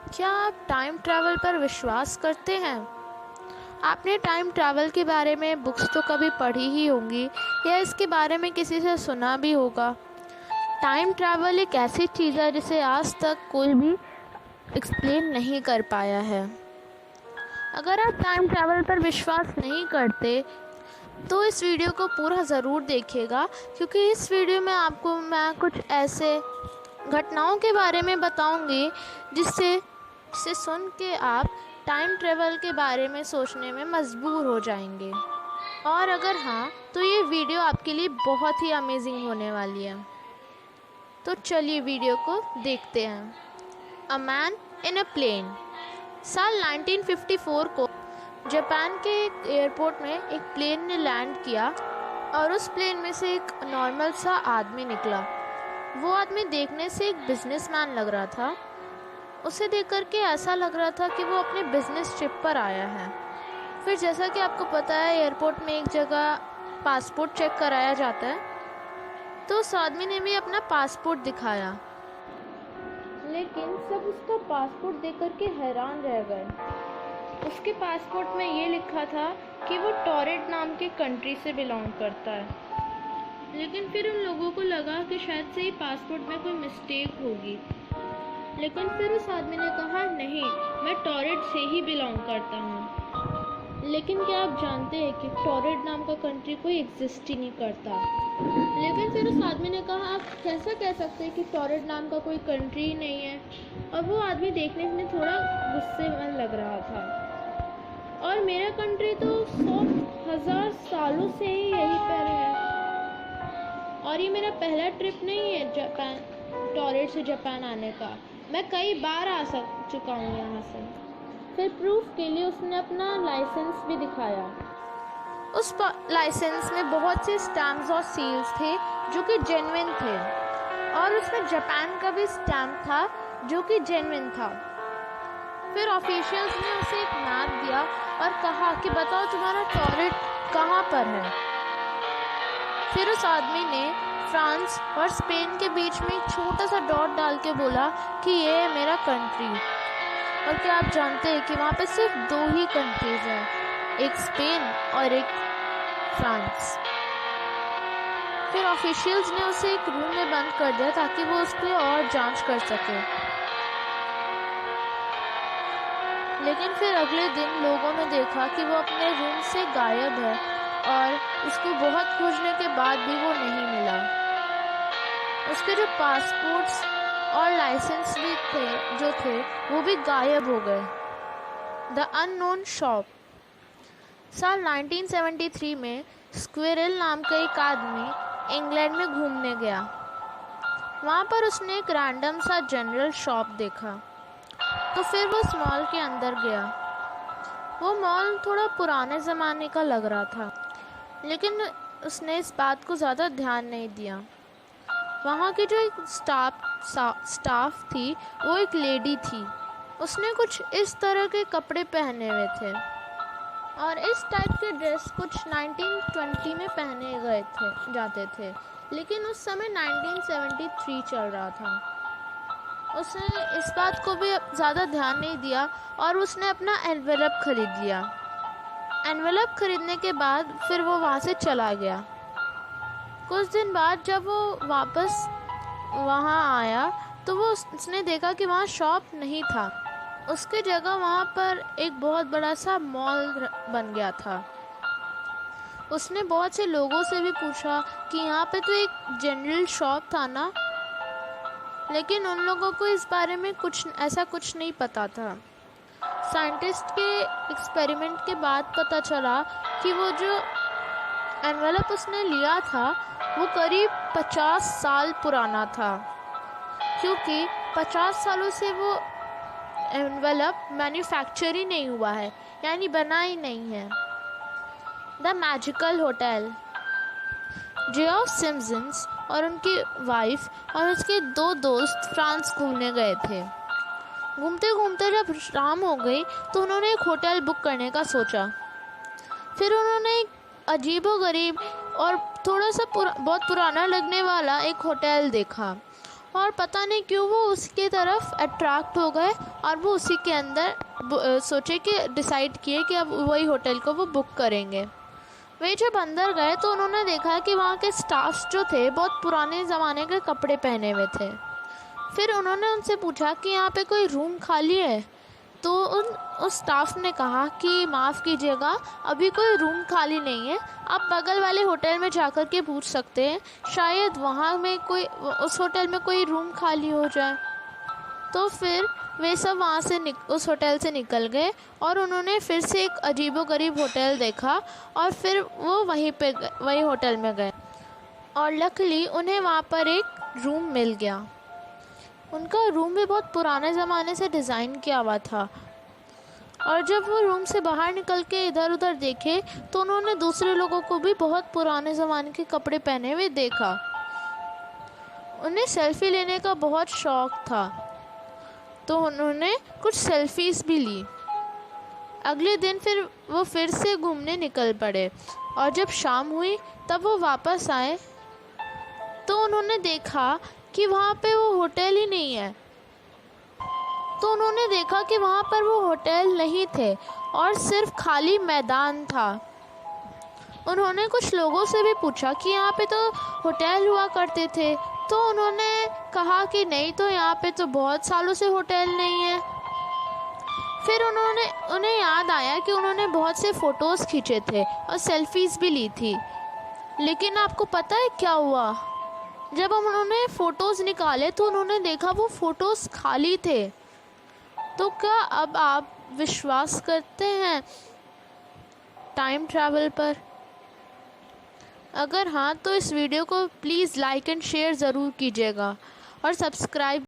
क्या आप time travel पर विश्वास करते हैं? आपने टाइम ट्रैवल के बारे में बुक्स तो कभी पढ़ी ही होंगी या इसके बारे में किसी से सुना भी होगा। टाइम ट्रैवल एक ऐसी चीज़ है जिसे आज तक कोई भी एक्सप्लेन नहीं कर पाया है। अगर आप टाइम ट्रैवल पर विश्वास नहीं करते तो इस वीडियो को पूरा ज़रूर देखिएगा, क्योंकि इस वीडियो में आपको मैं कुछ ऐसे घटनाओं के बारे में बताऊंगी जिसे सुन के आप टाइम ट्रैवल के बारे में सोचने में मजबूर हो जाएंगे। और अगर हाँ, तो ये वीडियो आपके लिए बहुत ही अमेजिंग होने वाली है। तो चलिए वीडियो को देखते हैं। A man in a plane. साल 1954 को जापान के एक एयरपोर्ट में एक प्लेन ने लैंड किया और उस प्लेन में से एक नॉर्मल सा आदमी निकला। वो आदमी देखने से एक बिजनेसमैन लग रहा था। उसे देख कर के ऐसा लग रहा था कि वो अपने बिजनेस ट्रिप पर आया है। फिर जैसा कि आपको पता है, एयरपोर्ट में एक जगह पासपोर्ट चेक कराया जाता है, तो उस आदमी ने भी अपना पासपोर्ट दिखाया, लेकिन सब उसका पासपोर्ट देख कर के हैरान रह गए। उसके पासपोर्ट में ये लिखा था कि वो टॉरेंट नाम के कंट्री से बिलोंग करता है। लेकिन फिर उन लोगों को लगा कि शायद से ही पासपोर्ट में कोई मिस्टेक होगी। लेकिन फिर उस आदमी ने कहा, नहीं, मैं टॉरेंट से ही बिलोंग करता हूँ। लेकिन क्या आप जानते हैं कि टॉरेंट नाम का कंट्री कोई एग्जिस्ट ही नहीं करता। लेकिन फिर उस आदमी ने कहा, आप कैसा कह सकते हैं कि टॉरेंट नाम का कोई कंट्री ही नहीं है। और वो आदमी देखने में थोड़ा गुस्से में लग रहा था। और मेरा कंट्री तो 100,000 सालों से ही यहीं पर है, और ये मेरा पहला ट्रिप नहीं है जापान, टॉरेंट से जापान आने का। मैं कई बार आ चुका हूँ यहाँ से। फिर प्रूफ के लिए उसने अपना लाइसेंस भी दिखाया। उस लाइसेंस में बहुत से स्टैम्प्स और सील्स थे जो कि जेन्युइन थे, और उसमें जापान का भी स्टैम्प था जो कि जेन्युइन था। फिर ऑफिशियल्स ने उसे एक मैप दिया और कहा कि बताओ तुम्हारा टॉरेंट कहाँ पर है। फिर उस आदमी ने फ्रांस और स्पेन के बीच में एक छोटा सा डॉट डाल के बोला कि ये है मेरा कंट्री। और क्या आप जानते हैं कि वहाँ पे सिर्फ 2 ही कंट्रीज हैं, एक स्पेन और एक फ्रांस। फिर ऑफिशियल्स ने उसे एक रूम में बंद कर दिया ताकि वो उस पर और जांच कर सके। लेकिन फिर अगले दिन लोगों ने देखा कि वो अपने रूम से गायब है, और उसको बहुत खोजने के बाद भी वो नहीं मिला। उसके जो पासपोर्ट्स और लाइसेंस भी थे वो भी गायब हो गए। The unknown shop. साल 1973 में स्क्विरल नाम का एक आदमी इंग्लैंड में घूमने गया। वहाँ पर उसने एक रैंडम सा जनरल शॉप देखा, तो फिर वो उस मॉल के अंदर गया। वो मॉल थोड़ा पुराने ज़माने का लग रहा था, लेकिन उसने इस बात को ज़्यादा ध्यान नहीं दिया। वहाँ की जो एक स्टाफ थी वो एक लेडी थी। उसने कुछ इस तरह के कपड़े पहने हुए थे, और इस टाइप के ड्रेस कुछ 1920 में पहने जाते थे, लेकिन उस समय 1973 चल रहा था। उसने इस बात को भी ज़्यादा ध्यान नहीं दिया और उसने अपना एनवेलप खरीद लिया। एनवेलप खरीदने के बाद फिर वो वहाँ से चला गया। कुछ दिन बाद जब वो वापस वहाँ आया तो उसने देखा कि वहाँ शॉप नहीं था। उसके जगह वहाँ पर एक बहुत बड़ा सा मॉल बन गया था। उसने बहुत से लोगों से भी पूछा कि यहाँ पे तो एक जनरल शॉप था ना, लेकिन उन लोगों को इस बारे में ऐसा कुछ नहीं पता था। साइंटिस्ट के एक्सपेरिमेंट के बाद पता चला कि वो जो एनवेलप उसने लिया था वो करीब 50 साल पुराना था, क्योंकि 50 सालों से वो एनवेलप मैन्युफैक्चर ही नहीं हुआ है, यानी बना ही नहीं है। The magical hotel. Geoff Simpsons और उनकी वाइफ और उसके 2 दोस्त फ्रांस घूमने गए थे। घूमते घूमते जब शाम हो गई तो उन्होंने एक होटल बुक करने का सोचा। फिर उन्होंने एक अजीबोगरीब और थोड़ा सा बहुत पुराना लगने वाला एक होटल देखा, और पता नहीं क्यों वो उसके तरफ अट्रैक्ट हो गए और वो उसी के अंदर सोचे कि डिसाइड किए कि अब वही होटल को वो बुक करेंगे। वे जब अंदर गए तो उन्होंने देखा कि वहाँ के स्टाफ्स जो थे बहुत पुराने ज़माने के कपड़े पहने हुए थे। फिर उन्होंने उनसे पूछा कि यहाँ पे कोई रूम खाली है। तो उस स्टाफ ने कहा कि माफ़ कीजिएगा, अभी कोई रूम खाली नहीं है, आप बगल वाले होटल में जाकर के पूछ सकते हैं, शायद वहाँ में कोई उस होटल में कोई रूम खाली हो जाए। तो फिर वे सब वहाँ से उस होटल से निकल गए और उन्होंने फिर से एक अजीबोगरीब होटल देखा और फिर वो वही होटल में गए और लकीली उन्हें वहाँ पर एक रूम मिल गया। उनका रूम भी बहुत पुराने ज़माने से डिज़ाइन किया हुआ था और जब वो रूम से बाहर निकल के इधर उधर देखे तो उन्होंने दूसरे लोगों को भी बहुत पुराने ज़माने के कपड़े पहने हुए देखा। उन्हें सेल्फ़ी लेने का बहुत शौक़ था तो उन्होंने कुछ सेल्फ़ीज़ भी ली। अगले दिन वो फिर से घूमने निकल पड़े और जब शाम हुई तब वो वापस आए तो उन्होंने देखा कि वहाँ पे वो होटल ही नहीं है। तो उन्होंने देखा कि वहाँ पर वो होटल नहीं थे और सिर्फ खाली मैदान था। उन्होंने कुछ लोगों से भी पूछा कि यहाँ पे तो होटल हुआ करते थे, तो उन्होंने कहा कि नहीं, तो यहाँ पे तो बहुत सालों से होटल नहीं है। फिर उन्हें याद आया कि उन्होंने बहुत से फ़ोटोज़ खींचे थे और सेल्फ़ीज़ भी ली थी। लेकिन आपको पता है क्या हुआ? जब उन्होंने फ़ोटोज़ निकाले तो उन्होंने देखा वो फ़ोटोज़ खाली थे। तो क्या अब आप विश्वास करते हैं टाइम ट्रैवल पर? अगर हाँ तो इस वीडियो को प्लीज़ लाइक एंड शेयर ज़रूर कीजिएगा और सब्सक्राइब